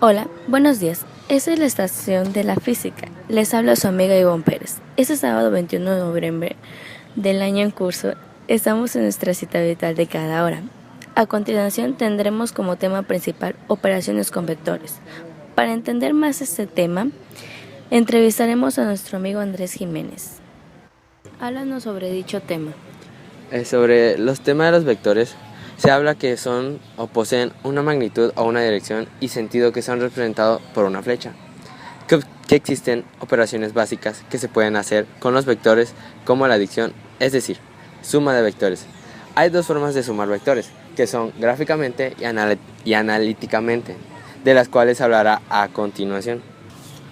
Hola, buenos días. Esta es la estación de la física. Les habla su amiga Ivonne Pérez. Este sábado 21 de noviembre del año en curso estamos en nuestra cita habitual de cada hora. A continuación tendremos como tema principal operaciones con vectores. Para entender más este tema, entrevistaremos a nuestro amigo Andrés Jiménez. Háblanos sobre dicho tema. Sobre los temas de los vectores, se habla que son o poseen una magnitud o una dirección y sentido que son representados por una flecha. Que existen operaciones básicas que se pueden hacer con los vectores como la adición, es decir, suma de vectores. Hay dos formas de sumar vectores, que son gráficamente y analíticamente, de las cuales hablará a continuación.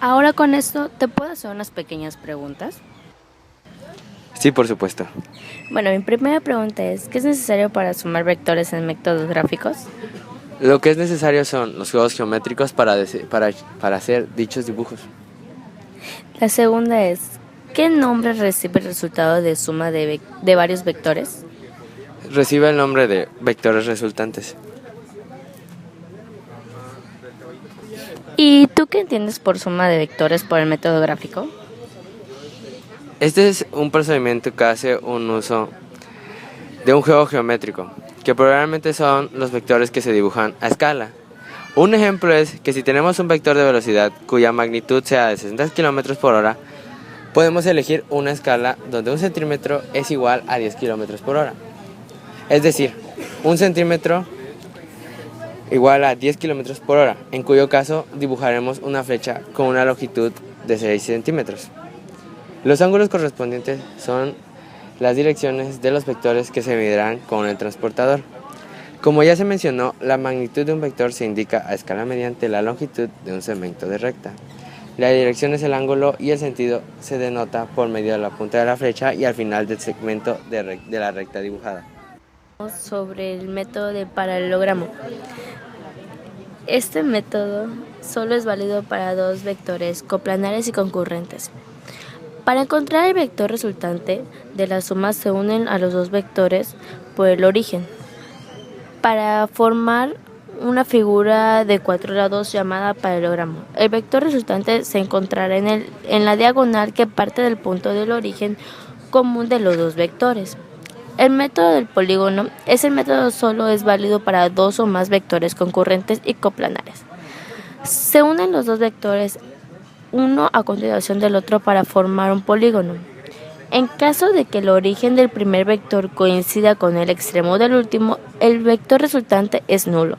Ahora con esto, ¿te puedo hacer unas pequeñas preguntas? Sí, por supuesto. Bueno, mi primera pregunta es, ¿qué es necesario para sumar vectores en métodos gráficos? Lo que es necesario son los juegos geométricos para hacer dichos dibujos. La segunda es, ¿qué nombre recibe el resultado de suma de varios vectores? Recibe el nombre de vectores resultantes. ¿Y tú qué entiendes por suma de vectores por el método gráfico? Este es un procedimiento que hace un uso de un juego geométrico, que probablemente son los vectores que se dibujan a escala. Un ejemplo es que si tenemos un vector de velocidad cuya magnitud sea de 60 km por hora, podemos elegir una escala donde un centímetro es igual a 10 km por hora. Es decir, un centímetro igual a 10 km por hora, en cuyo caso dibujaremos una flecha con una longitud de 6 centímetros. Los ángulos correspondientes son las direcciones de los vectores que se medirán con el transportador. Como ya se mencionó, la magnitud de un vector se indica a escala mediante la longitud de un segmento de recta. La dirección es el ángulo y el sentido se denota por medio de la punta de la flecha y al final del segmento de la recta dibujada. Sobre el método de paralelogramo. Este método solo es válido para dos vectores coplanares y concurrentes. Para encontrar el vector resultante de la suma se unen a los dos vectores por el origen, para formar una figura de 4 lados llamada paralelogramo. El vector resultante se encontrará en la diagonal que parte del punto del origen común de los dos vectores. El método del polígono es el método solo es válido para dos o más vectores concurrentes y coplanares. Se unen los dos vectores uno a continuación del otro para formar un polígono. En caso de que el origen del primer vector coincida con el extremo del último, el vector resultante es nulo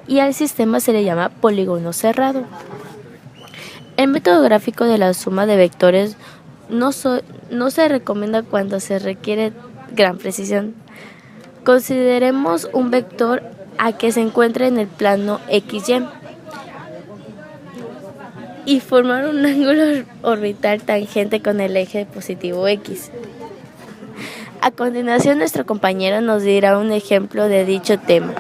y al sistema se le llama polígono cerrado. El método gráfico de la suma de vectores no se recomienda cuando se requiere gran precisión. Consideremos un vector a que se encuentre en el plano XY y formar un ángulo orbital tangente con el eje positivo X. A continuación, nuestro compañero nos dirá un ejemplo de dicho tema.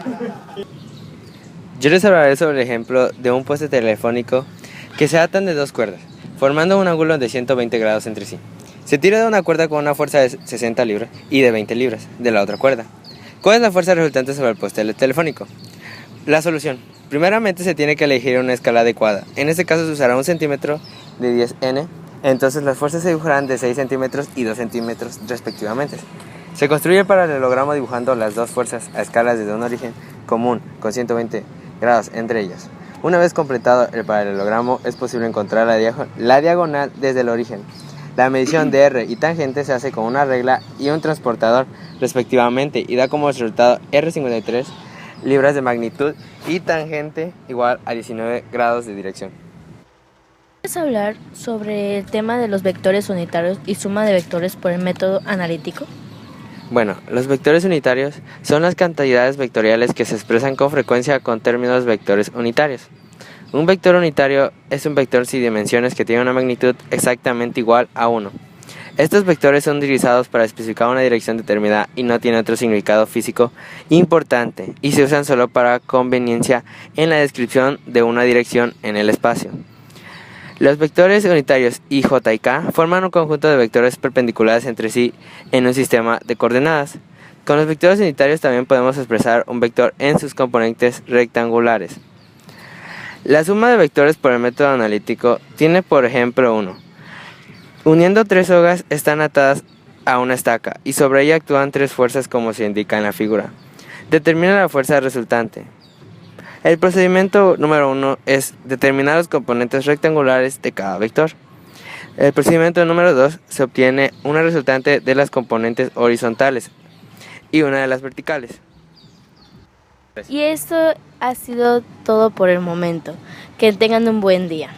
Yo les hablaré sobre el ejemplo de un poste telefónico que se atan de dos cuerdas, formando un ángulo de 120 grados entre sí. Se tira de una cuerda con una fuerza de 60 libras y de 20 libras de la otra cuerda. ¿Cuál es la fuerza resultante sobre el poste telefónico? La solución. Primeramente se tiene que elegir una escala adecuada. En este caso se usará un centímetro de 10 N. Entonces las fuerzas se dibujarán de 6 centímetros y 2 centímetros respectivamente. Se construye el paralelogramo dibujando las dos fuerzas a escalas desde un origen común con 120 grados entre ellas. Una vez completado el paralelogramo es posible encontrar la diagonal desde el origen. La medición de R y tangente se hace con una regla y un transportador respectivamente y da como resultado R53 libras de magnitud y tangente igual a 19 grados de dirección. ¿Puedes hablar sobre el tema de los vectores unitarios y suma de vectores por el método analítico? Bueno, los vectores unitarios son las cantidades vectoriales que se expresan con frecuencia con términos vectores unitarios. Un vector unitario es un vector sin dimensiones que tiene una magnitud exactamente igual a 1. Estos vectores son utilizados para especificar una dirección determinada y no tienen otro significado físico importante y se usan solo para conveniencia en la descripción de una dirección en el espacio. Los vectores unitarios I, J y K forman un conjunto de vectores perpendiculares entre sí en un sistema de coordenadas. Con los vectores unitarios también podemos expresar un vector en sus componentes rectangulares. La suma de vectores por el método analítico tiene, por ejemplo, 1. Uniendo 3 sogas están atadas a una estaca y sobre ella actúan 3 fuerzas como se indica en la figura. Determina la fuerza resultante. El procedimiento número 1 es determinar los componentes rectangulares de cada vector. El procedimiento número 2 se obtiene una resultante de las componentes horizontales y una de las verticales. Y esto ha sido todo por el momento. Que tengan un buen día.